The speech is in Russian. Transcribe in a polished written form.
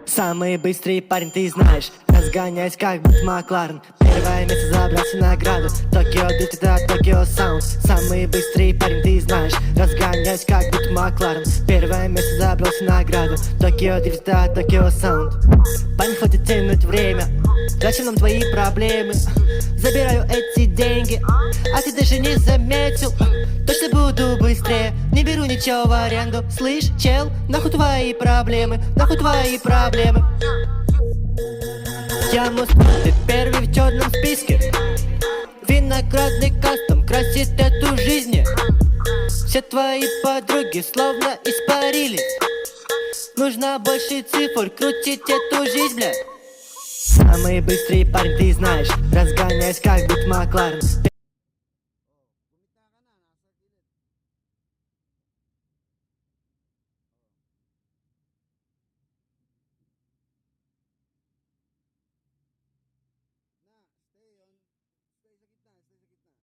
Самый быстрый парень, ты знаешь, разгоняюсь как будто Макларен. Первое место забрал всю награду. Токио Дрифт, это Токио Саунд. Самый быстрый парень, ты знаешь, разгоняюсь как будто Макларен. Первое место забрал всю награду. Токио Дрифт, это Токио Саунд. Парень хочет тянуть время, зачем нам твои проблемы? Забираю эти деньги, а ты даже не заметил. Точно буду быстрее, не беру ничего в аренду. Слышь, чел, нахуй твои проблемы, нахуй твои проблемы. Я Москва, ты первый в черном списке. Виноградный кастом красит эту жизнь. Все твои подруги словно испарились. Нужно больше цифр, крутить эту жизнь, блядь. Самый быстрый парень, ты знаешь, разгоняюсь как будто Макларен.